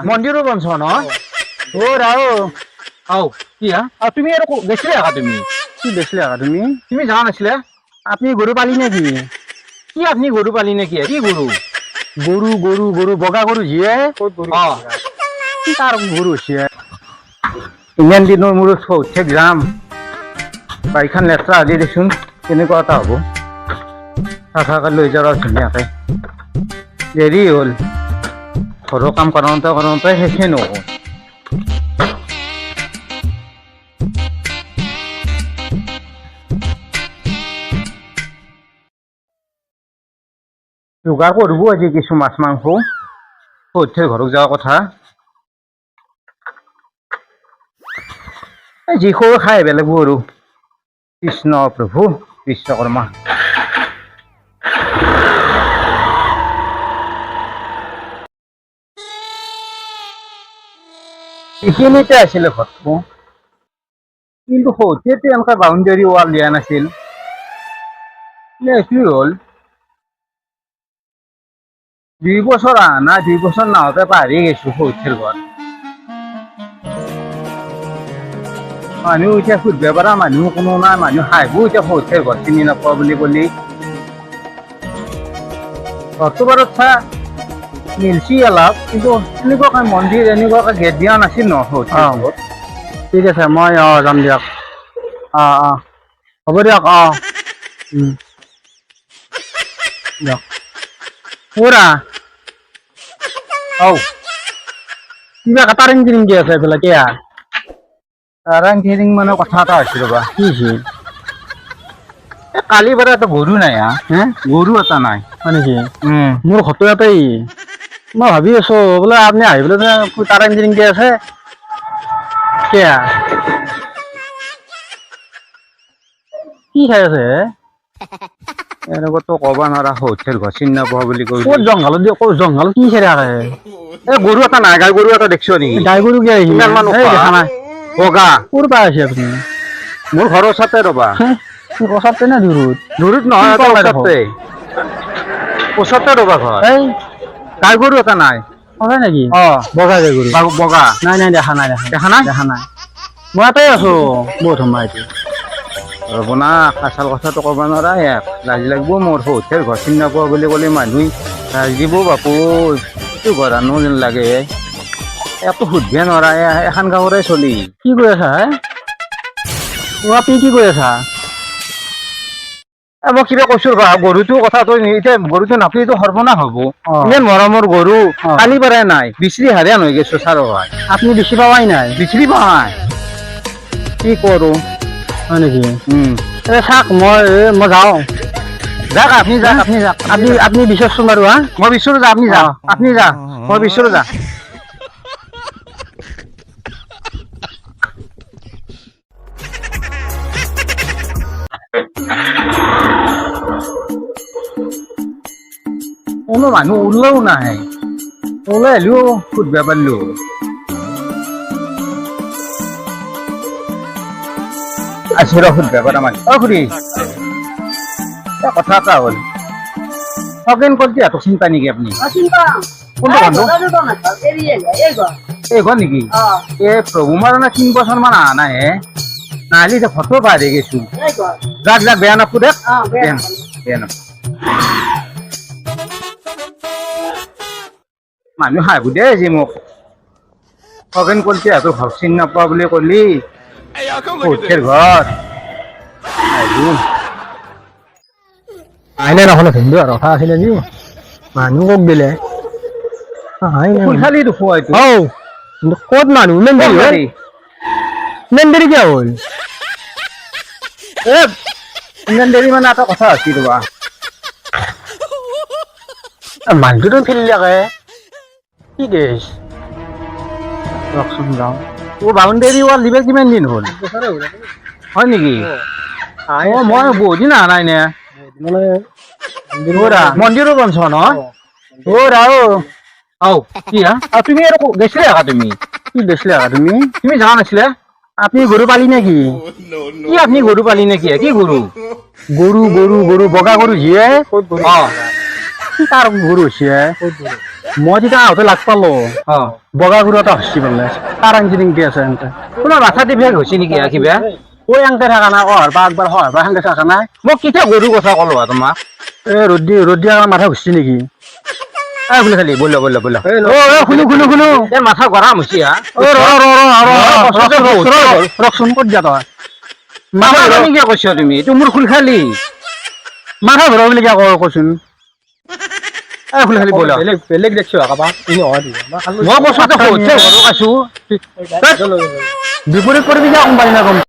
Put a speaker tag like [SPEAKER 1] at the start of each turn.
[SPEAKER 1] মন্দিৰো বনছ ন কি তুমি আৰু বেছিলে তুমি কি বেছিলে তুমি জানা নাছিলে আপুনি গৰু পালি নেকি কি আপুনি গৰু পালি নেকি কি গৰু গৰু গৰু গৰু বগা গৰু যিয়ে তাৰ গৰু হৈছে ইমান দিনৰ মূৰত উঠে যাম বাৰীখন লেতেৰা আদি দেচোন কেনেকুৱা এটা হ'ব চাফাকৈ লৈ যাওঁ ধুনীয়াকৈ দেৰি হ'ল ঘৰৰ কাম কৰোঁতে শেষে নহ'ব যোগাৰ কৰিব আজি কিছু মাছ মাংস উঠে ঘৰত যোৱাৰ কথা যি সৰু খাই বেলেগ আৰু কৃষ্ণ প্ৰভু বিশ্বকৰ্মা এইখিনিতে আছিলে ঘৰটো কিন্তু সৌতেতো এনেকুৱা বাউণ্ডেৰী ৱাল দিয়া নাছিল কি হ'ল 2 বছৰ আনা 2 বছৰ নাহোঁতে পাহৰি গৈছো সৌতেৰ ঘৰ মানুহ এতিয়া সুধিব পৰা মানুহ কোনো নাই মানুহ হাঁহিব এতিয়া সৌতেৰ ঘৰ চিনি নাপোৱা বুলি ক'লি ঘৰটো বাৰু চা মিলছি অলপ কিন্তু এনেকুৱাকৈ মন্দিৰ এনেকুৱাকৈ গেট দিয়া নাছিল ন ঠিক আছে মই যাম দিয়ক হ'ব দিয়ক দিয়ক পুৰা কিবা কাটাৰিং কি আছে এইফালে কিয়া কাটাৰিং মানে কথা এটা হৈছে ৰ'বা কি কালি বাৰু এটা গৰু নাই গৰু এটা নাই হয় নেকি মোৰ ঘৰটো এটাই মই ভাবি আছো বোলে আপুনি আহি পেলাই কাটাৰিং কি আছে কিয়া কি খাই আছে এনেকুৱাতো ক'ব নোৱাৰা হোটেল ঘৰ চিনি নাপোৱা বুলি কৈ ক'ত জংঘলত দিয়ক ক'ত জংঘলত কি খাই থাকে গৰু এটা নাই গাই গৰু এটা দেখিছ নেকি গাই গৰু কি আহিছে দেখা নাই বগা ক'ৰ পৰা আহিছে আপুনি মোৰ ঘৰৰ ওচৰতে ৰ'বা ওচৰতে নে দূৰত নহয় ওচৰতে ৰ'বা ঘৰ গাই গৰু এটা নাই হয় নেকি বগা গাই গৰু বগা নাই দেখা নাই মই ইয়াতে আছো বহুত সময় ৰ'ব না আচল কথাটো ক'ব নোৱাৰা লাজ লাগিব মোৰ হোটেল ঘৰ চিনি নাপোৱা বুলি ক'লে মানুহে লাজ দিব বাপু এইটো ঘৰ আনো যেন লাগে একো সুধিব নোৱাৰা এখন গাঁৱৰে চলি কি কৈ আছা আপুনি কি কৈ আছা মই কিবা কৈছো ৰবা গৰুটো কথাটো এতিয়া গৰুটো নাপলিতো সৰ্বনাশ হ'ব ইমান মৰমৰ গৰু কালি পৰাই নাই বিচৰি হাৰিয়ান হৈ গৈছো ছাৰ আপুনি বিচাৰি পাৱাই নাই বিচাৰি পাৱাই কি কৰো হয় নেকি চাওক মই যাওঁ যাক আপুনি আপুনি বিচাৰচোন বাৰু মই বিচাৰো যা আপুনি যা মই বিচাৰো যা কোনো মানুহ ওলাও নাহে ওলাই আহিলেও সুধিব পাৰিলো সুধিব পাৰা মানুহ খুৰী কথা এটা হ'ল খগেন কলটি হাতক চিন্তা নেকি আপুনি এই ঘৰ নেকি প্ৰভু মাৰণে 3 বছৰ মান অহা নাই নাহিলে এতিয়া ফটো পাহৰি গৈছো যাক বেয়া নাপো দেখ বেয়া নাপো মানুহ হাঁহিব দেই আজি মোক খগেন কলটি হাতক ঘৰ চিনি নাপোৱা বুলি ক'লি হোটেল ঘৰ আইনে নহ'লে ভিন্দু আৰু কথা আছিলে যি মানুহ কক দিলে খালি দেখুৱাই ক'ত মানুহ ইমান দেৰি কিয় হ'ল ইমান দেৰি মানে এটা কথা আছিল ৰবা মানুহটো ফিৰিলাকে কি কেছ ৰকচোন যাওঁ বাউণ্ডেৰী ৱাল দিবে কিমান দিন হ'ল হয় নেকি মই বহুত দিন অহা নাই নে মন্দিৰো বনছ ন কি তুমি আৰু গৈছিলে তুমি কি গৈছিলে তুমি জানা নাছিলে আপুনি গৰু পালি নেকি কি আপুনি গৰু পালি নেকি কি গৰু গৰু গৰু গৰু বগা গৰু যিয়ে কি তাৰ গৰু হৈছে মই যেতিয়া আহোঁতে লাগ পালো
[SPEAKER 2] অ
[SPEAKER 1] বগা গৰু এটা হচি পেলাই তাৰ ইঞ্জিনিয়াৰিং আছে এনকে
[SPEAKER 2] তোমাৰ মাথা দি বেগ হৈছে নেকি কিবা
[SPEAKER 1] কৈ এনকে থকা নাই অহাৰ বা একবাৰ সহাৰ বা সেনকে থকা নাই
[SPEAKER 2] মই কেতিয়া গৰুৰ কথা ক'লো তোমাক
[SPEAKER 1] এই ৰ'দ দিয়া মাথা ঘুরছি নেকি
[SPEAKER 2] এই শুনি খালি ব'ল ব'ল ব'ল
[SPEAKER 1] শুনো
[SPEAKER 2] এই মাথা গৰম হৈছে হা
[SPEAKER 1] ৰচোন ক'ত যা তই
[SPEAKER 2] মাথা
[SPEAKER 1] মাথা
[SPEAKER 2] গৰম কিয় কৈছা তুমি এইটো মোৰ খুল খালি
[SPEAKER 1] মাথা ঘূৰা বুলি কিয় কচোন এই খুলি খালি ব'ল
[SPEAKER 3] বেলেগ দেখছো আকাবা ইনো হয় দি
[SPEAKER 2] মই বছৰতে সহ্য ঘৰত আছো
[SPEAKER 1] বিপৰীত পৰিবি যা কোম্পানী না